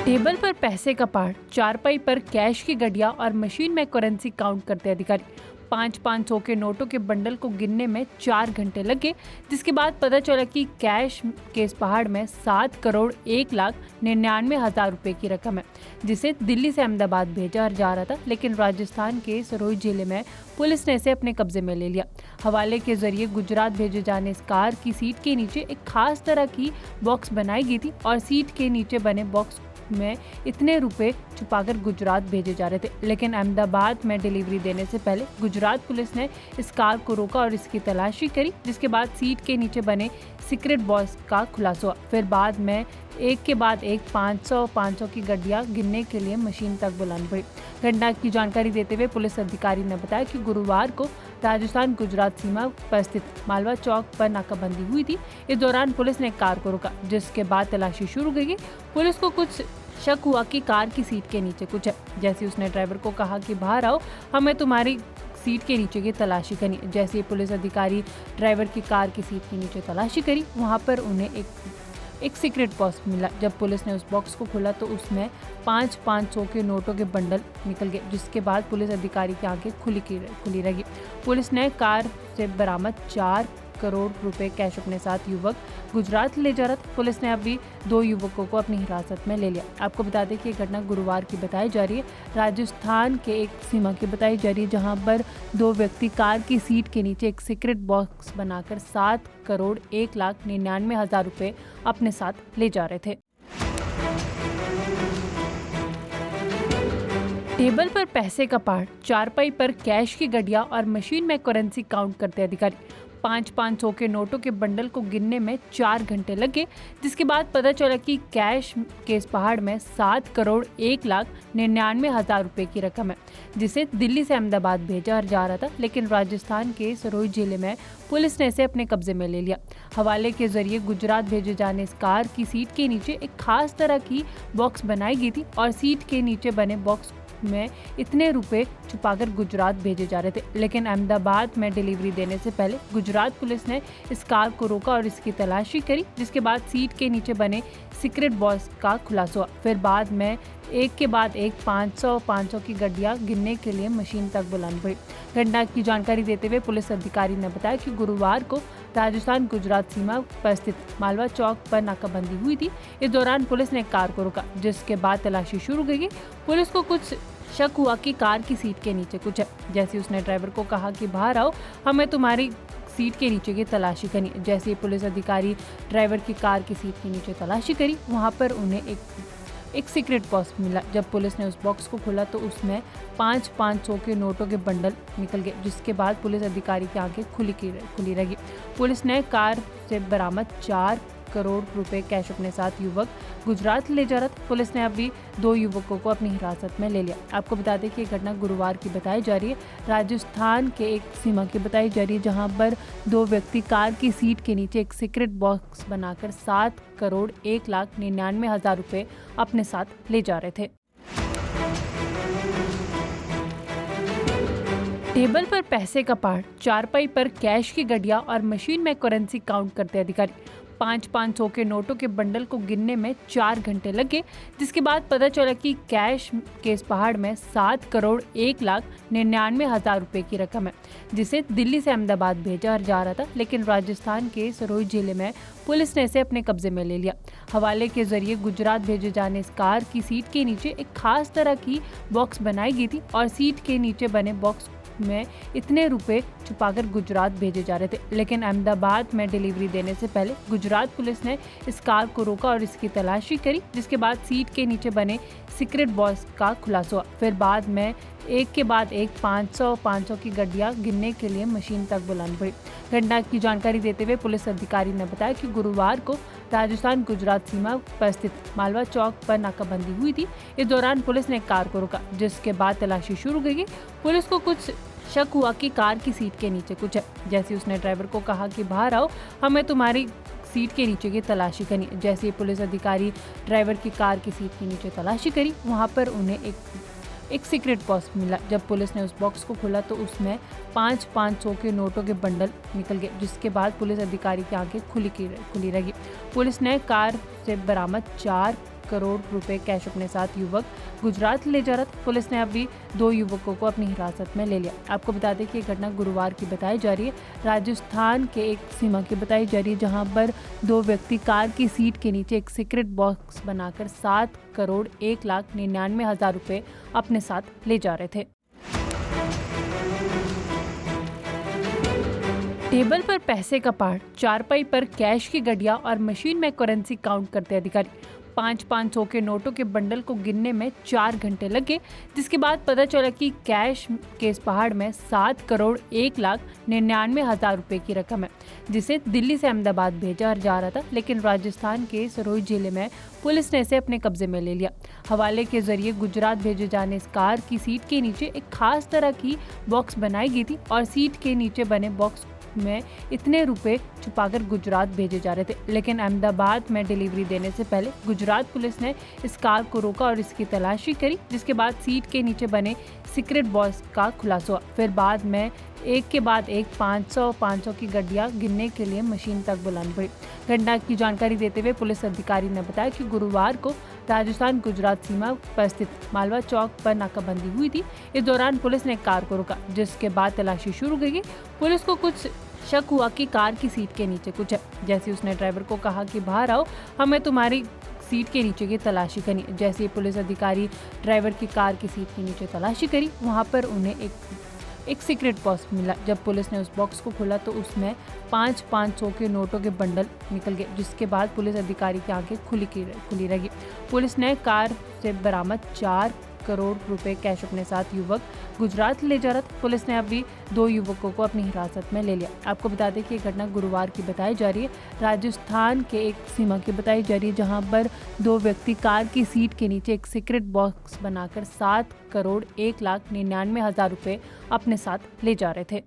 Table पर पैसे का पहाड़, चारपाई पर कैश की गड्डियां और मशीन में करेंसी काउंट करते अधिकारी। 5-500 के नोटों के बंडल को गिनने में 4 घंटे लगे, जिसके बाद पता चला कि कैश के इस पहाड़ में 7 करोड़ 1 लाख 99 हजार रुपए की रकम है, जिसे दिल्ली से अहमदाबाद भेजा जा रहा था, लेकिन राजस्थान के सरोही जिले में पुलिस ने इसे अपने कब्जे में ले लिया। हवाले के जरिए गुजरात भेजे जाने इस कार की सीट के नीचे एक खास तरह की बॉक्स बनाई गई थी और सीट के नीचे बने बॉक्स में इतने रुपए छुपाकर गुजरात भेजे जा रहे थे, लेकिन अहमदाबाद में डिलीवरी देने से पहले गुजरात पुलिस ने इस कार को रोका और इसकी तलाशी करी, जिसके बाद सीट के नीचे बने सीक्रेट बॉक्स का खुलासा हुआ। फिर बाद में एक के बाद एक 500 की गड्डियां गिनने के लिए मशीन तक बुलानी पड़ी। घटना की जानकारी देते हुए पुलिस अधिकारी ने बताया कि गुरुवार को राजस्थान गुजरात सीमा पर स्थित मालवा चौक पर नाकाबंदी हुई थी। इस दौरान पुलिस ने कार को रोका, जिसके बाद तलाशी शुरू की गई। पुलिस को कुछ शक हुआ कि कार की सीट के नीचे कुछ है। जैसे उसने ड्राइवर को कहा कि बाहर आओ, हमें तुम्हारी सीट के नीचे की तलाशी करनी। जैसे पुलिस अधिकारी ड्राइवर की कार की सीट के नीचे तलाशी करी, वहां पर उन्हें एक सीक्रेट बॉक्स मिला। जब पुलिस ने उस बॉक्स को खोला तो उसमें 500 के नोटों के बंडल निकल गए, जिसके बाद पुलिस अधिकारी की आंखें खुली रही। पुलिस ने कार से बरामद 4 करोड़ रुपए कैश अपने साथ युवक गुजरात ले जा रहा था। पुलिस ने अभी 2 युवकों को अपनी हिरासत में ले लिया। आपको बता दें कि ये घटना गुरुवार की बताई जा रही है, राजस्थान के एक सीमा की बताई जा रही है, जहां पर 2 व्यक्ति कार की सीट के नीचे एक सीक्रेट बॉक्स बनाकर 7 करोड़ 1 लाख 99 हजार रुपए अपने साथ ले जा रहे थे। टेबल पर पैसे का पहाड़, चारपाई पर कैश की गड्डियां और मशीन में करेंसी काउंट करते अधिकारी। 500 के नोटों के बंडल को गिनने में 4 घंटे लगे, जिसके बाद पता चला कि कैश के इस पहाड़ में 7 करोड़ 1 लाख 99 हजार रुपए की रकम है, जिसे दिल्ली से अहमदाबाद भेजा जा रहा था, लेकिन राजस्थान के सरोही जिले में पुलिस ने इसे अपने कब्जे में ले लिया। हवाले के जरिए गुजरात भेजे जाने इस कार की सीट के नीचे एक खास तरह की बॉक्स बनाई गई थी और सीट के नीचे बने बॉक्स में इतने रुपए छुपाकर गुजरात भेजे जा रहे थे, लेकिन अहमदाबाद में डिलीवरी देने से पहले गुजरात पुलिस ने इस कार को रोका और इसकी तलाशी करी, जिसके बाद सीट के नीचे बने सीक्रेट बॉक्स का खुलासा हुआ। फिर बाद में एक के बाद एक 500 की गड्डियां गिनने के लिए मशीन तक बुलानी पड़ी। घटना की जानकारी देते हुए पुलिस अधिकारी ने बताया कि गुरुवार को राजस्थान गुजरात सीमा पर स्थित मालवा चौक पर नाकाबंदी हुई थी। इस दौरान पुलिस ने कार को रोका, जिसके बाद तलाशी शुरू की गई। पुलिस को कुछ शक हुआ कि कार की सीट के नीचे कुछ है। जैसे उसने ड्राइवर को कहा कि बाहर आओ, हमें तुम्हारी सीट के नीचे की तलाशी करनी। जैसे पुलिस अधिकारी ड्राइवर की कार की सीट के नीचे तलाशी करी, वहां पर उन्हें एक सीक्रेट बॉक्स मिला। जब पुलिस ने उस बॉक्स को खोला तो उसमें 500 के नोटों के बंडल निकल गए, जिसके बाद पुलिस अधिकारी की आंखें खुली रही। पुलिस ने कार से बरामद 4 करोड़ रुपए कैश अपने साथ युवक गुजरात ले जा रहा था। पुलिस ने अभी 2 युवकों को अपनी हिरासत में ले लिया। आपको बता दें कि ये घटना गुरुवार की बताई जा रही है, राजस्थान के एक सीमा की बताई जा रही है, जहां पर 2 व्यक्ति कार की सीट के नीचे एक सीक्रेट बॉक्स बनाकर 7 करोड़ 1 लाख 99 हजार रुपए अपने साथ ले जा रहे थे। टेबल पर पैसे का पहाड़, चारपाई पर कैश की गड्डियां और मशीन में करेंसी काउंट करते अधिकारी। 500 के नोटों के बंडल को गिनने में 4 घंटे लगे, जिसके बाद पता चला कि कैश के इस पहाड़ में 7 करोड़ 1 लाख 99 हजार रुपए की रकम है, जिसे दिल्ली से अहमदाबाद भेजा जा रहा था, लेकिन राजस्थान के सरोही जिले में पुलिस ने इसे अपने कब्जे में ले लिया। हवाले के जरिए गुजरात भेजे जाने इस कार की सीट के नीचे एक खास तरह की बॉक्स बनाई गई थी और सीट के नीचे बने बॉक्स में इतने रुपए छुपाकर गुजरात भेजे जा रहे थे, लेकिन अहमदाबाद में डिलीवरी देने से पहले गुजरात पुलिस ने इस कार को रोका और इसकी तलाशी करी, जिसके बाद सीट के नीचे बने सीक्रेट बॉक्स का खुलासा हुआ। फिर बाद में एक के बाद एक 500 की गड्डियां गिनने के लिए मशीन तक बुलानी पड़ी। घटना की जानकारी देते हुए पुलिस अधिकारी ने बताया कि गुरुवार को राजस्थान गुजरात सीमा पर स्थित मालवा चौक पर नाकाबंदी हुई थी। इस दौरान पुलिस ने कार को रोका, जिसके बाद तलाशी शुरू की गई। पुलिस को कुछ शक हुआ कि कार की सीट के नीचे कुछ है। जैसे उसने ड्राइवर को कहा कि बाहर आओ, हमें तुम्हारी सीट के नीचे की तलाशी करनी। जैसे पुलिस अधिकारी ड्राइवर की कार की सीट के नीचे तलाशी करी, वहां पर उन्हें एक सीक्रेट बॉक्स मिला। जब पुलिस ने उस बॉक्स को खोला तो उसमें 500 के नोटों के बंडल निकल गए, जिसके बाद पुलिस अधिकारी की आंखें खुली रही। पुलिस ने कार से बरामद 4 करोड़ रुपए कैश अपने साथ युवक गुजरात ले जा रहा था। पुलिस ने अभी 2 युवकों को अपनी हिरासत में ले लिया। आपको बता दें कि ये घटना गुरुवार की बताई जा रही है। राजस्थान के एक सीमा की बताई जा रही है, जहां पर 2 व्यक्ति कार की सीट के नीचे एक सीक्रेट बॉक्स बनाकर 7 करोड़ 1,99,000 रुपए अपने साथ ले जा रहे थे। टेबल पर पैसे का पहाड़, चारपाई पर कैश की गड्डिया और मशीन में करेंसी काउंट करते अधिकारी। 500 के नोटों के बंडल को गिनने में 4 घंटे लगे, जिसके बाद पता चला कि कैश के इस पहाड़ में 7 करोड़ 1,99,000 रुपए की रकम है, जिसे दिल्ली से अहमदाबाद भेजा जा रहा था। लेकिन राजस्थान के सरोज जिले में पुलिस ने इसे अपने कब्जे में ले लिया। हवाले के जरिए गुजरात भेजे जाने इस कार की सीट के नीचे एक खास तरह की बॉक्स बनाई गई थी और सीट के नीचे बने बॉक्स में इतने रुपए छुपाकर गुजरात भेजे जा रहे थे। लेकिन अहमदाबाद में डिलीवरी देने से पहले गुजरात पुलिस ने इस कार को रोका और इसकी तलाशी करी, जिसके बाद सीट के नीचे बने सीक्रेट बॉक्स का खुलासा हुआ। फिर बाद में एक के बाद एक 500 की गड्डियां गिनने के लिए मशीन तक बुलानी पड़ी। घटना की जानकारी देते हुए पुलिस अधिकारी ने बताया कि गुरुवार को राजस्थान गुजरात सीमा पर स्थित मालवा चौक पर नाकाबंदी हुई थी। इस दौरान पुलिस ने कार को रोका, जिसके बाद तलाशी शुरू की गई। पुलिस को कुछ शक हुआ कि कार की सीट के नीचे कुछ है। जैसे उसने ड्राइवर को कहा कि बाहर आओ, हमें तुम्हारी सीट के नीचे की तलाशी करनी। जैसे ही पुलिस अधिकारी ड्राइवर की कार की सीट के नीचे तलाशी करी, वहां पर उन्हें एक सीक्रेट बॉक्स मिला। जब पुलिस ने उस बॉक्स को खोला तो उसमें 500 के नोटों के बंडल निकल गए, जिसके बाद पुलिस अधिकारी की आंखें खुली रही। पुलिस ने कार से बरामद 4 करोड़ रुपए कैश अपने साथ युवक गुजरात ले जा रहा था। पुलिस ने अभी 2 युवकों को अपनी हिरासत में ले लिया। आपको बता दें कि ये घटना गुरुवार की बताई जा रही है। राजस्थान के एक सीमा की बताई जा रही है, जहां पर 2 व्यक्ति कार की सीट के नीचे एक सीक्रेट बॉक्स बनाकर 7 करोड़ 1,99,000 रुपए अपने साथ ले जा रहे थे।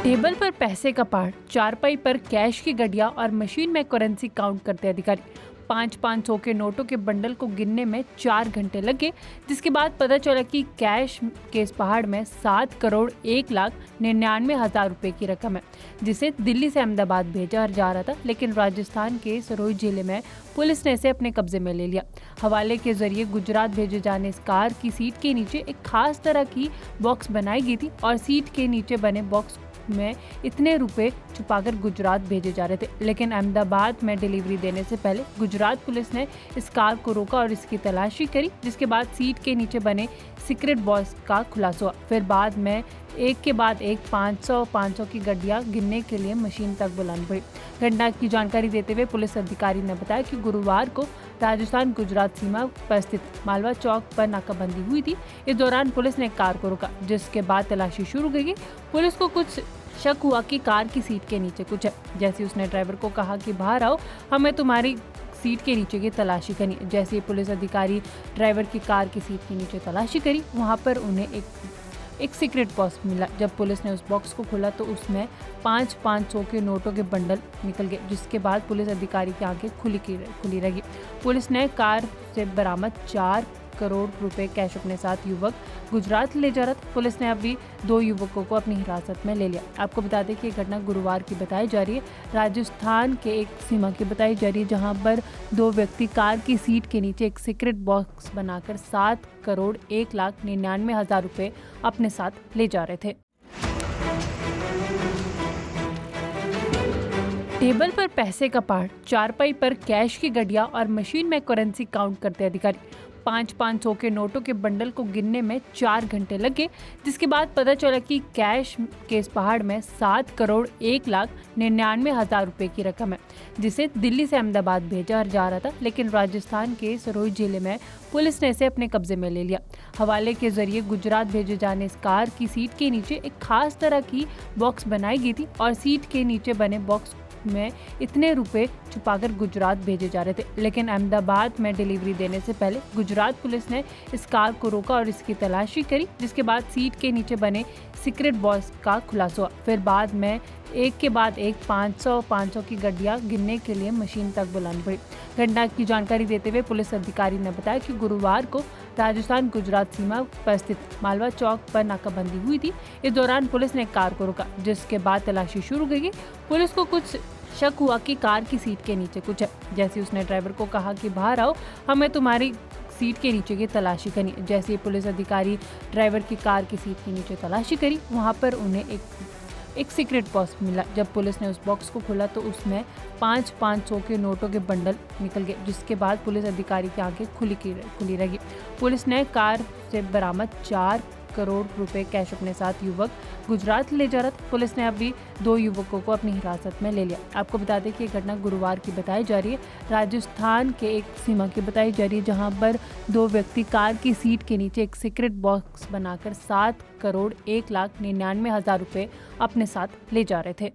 टेबल पर पैसे का पहाड़, चारपाई पर कैश की गड्डिया और मशीन में करेंसी काउंट करते अधिकारी। 500 के नोटों के बंडल को गिनने में 4 घंटे लगे, जिसके बाद पता चला कि कैश के इस पहाड़ में 7 करोड़ 1,99,000 रुपए की रकम है, जिसे दिल्ली से अहमदाबाद भेजा जा रहा था। लेकिन राजस्थान के सरोज जिले में पुलिस ने इसे अपने कब्जे में ले लिया। हवाले के जरिए गुजरात भेजे जाने इस कार की सीट के नीचे एक खास तरह की बॉक्स बनाई गई थी और सीट के नीचे बने बॉक्स में इतने रुपए छुपाकर गुजरात भेजे जा रहे थे। लेकिन अहमदाबाद में डिलीवरी देने से पहले गुजरात पुलिस ने इस कार को रोका और इसकी तलाशी करी, जिसके बाद सीट के नीचे बने सीक्रेट बॉक्स का खुलासा हुआ। फिर बाद में एक के बाद एक 500 की गड्डियां गिनने के लिए मशीन तक बुलानी पड़ी। घटना की जानकारी देते हुए पुलिस अधिकारी ने बताया कि गुरुवार को राजस्थान गुजरात सीमा पर स्थित मालवा चौक पर नाकाबंदी हुई थी। इस दौरान पुलिस ने कार को रोका, जिसके बाद तलाशी शुरू की गई। पुलिस को कुछ शक हुआ कि कार की सीट के नीचे कुछ है। जैसे उसने ड्राइवर को कहा कि बाहर आओ, हमें तुम्हारी सीट के नीचे की तलाशी करनी। जैसे ही पुलिस अधिकारी ड्राइवर की कार की सीट के नीचे तलाशी करी, वहां पर उन्हें एक सीक्रेट बॉक्स मिला। जब पुलिस ने उस बॉक्स को खोला तो उसमें 500 के नोटों के बंडल निकल गए, जिसके बाद पुलिस अधिकारी की आंखें खुली रही। पुलिस ने कार से बरामद 4 करोड़ रुपए कैश अपने साथ युवक गुजरात ले जा रहा था। पुलिस ने अभी 2 युवकों को अपनी हिरासत में ले लिया। आपको बता दें कि ये घटना गुरुवार की बताई जा रही है। राजस्थान के एक सीमा की बताई जा रही है, जहां पर 2 व्यक्ति कार की सीट के नीचे एक सीक्रेट बॉक्स बनाकर 7 करोड़ 1,99,000 रुपए अपने साथ ले जा रहे थे। टेबल पर पैसे का पहाड़, चारपाई पर कैश की गड्डिया और मशीन में करेंसी काउंट करते अधिकारी। 500 के नोटों के बंडल को गिनने में 4 घंटे लगे, जिसके बाद पता चला कि कैश के इस पहाड़ में 7 करोड़ 1,99,000 रुपए की रकम है, जिसे दिल्ली से अहमदाबाद भेजा जा रहा था। लेकिन राजस्थान के सरोज जिले में पुलिस ने इसे अपने कब्जे में ले लिया। हवाले के जरिए गुजरात भेजे जाने इस कार की सीट के नीचे एक खास तरह की बॉक्स बनाई गई थी और सीट के नीचे बने बॉक्स में इतने रुपए छुपाकर गुजरात भेजे जा रहे थे। लेकिन अहमदाबाद में डिलीवरी देने से पहले गुजरात पुलिस ने इस कार को रोका और इसकी तलाशी करी, जिसके बाद सीट के नीचे बने सीक्रेट बॉक्स का खुलासा हुआ। फिर बाद में एक के बाद एक 500 की गड्डियां गिनने के लिए मशीन तक बुलानी पड़ी। घटना की जानकारी देते हुए पुलिस अधिकारी ने बताया कि गुरुवार को राजस्थान गुजरात सीमा पर स्थित मालवा चौक पर नाकाबंदी हुई थी। इस दौरान पुलिस ने कार को रोका, जिसके बाद तलाशी शुरू की गई। पुलिस को कुछ शक हुआ कि कार की सीट के नीचे कुछ है। जैसे उसने ड्राइवर को कहा कि बाहर आओ, हमें तुम्हारी सीट के नीचे की तलाशी करनी। जैसे ही पुलिस अधिकारी ड्राइवर की कार की सीट के नीचे तलाशी करी, वहाँ पर उन्हें एक सीक्रेट बॉक्स मिला। जब पुलिस ने उस बॉक्स को खोला तो उसमें 500 के नोटों के बंडल निकल गए, जिसके बाद पुलिस अधिकारी की आंखें खुली रही। पुलिस ने कार से बरामद 4 करोड़ रुपए कैश अपने साथ युवक गुजरात ले जा रहा था। पुलिस ने अभी 2 युवकों को अपनी हिरासत में ले लिया। आपको बता दें कि ये घटना गुरुवार की बताई जा रही है, राजस्थान के एक सीमा की बताई जा रही है, जहां पर 2 व्यक्ति कार की सीट के नीचे एक सीक्रेट बॉक्स बनाकर 7 करोड़ 1,99,000 रुपए अपने साथ ले जा रहे थे।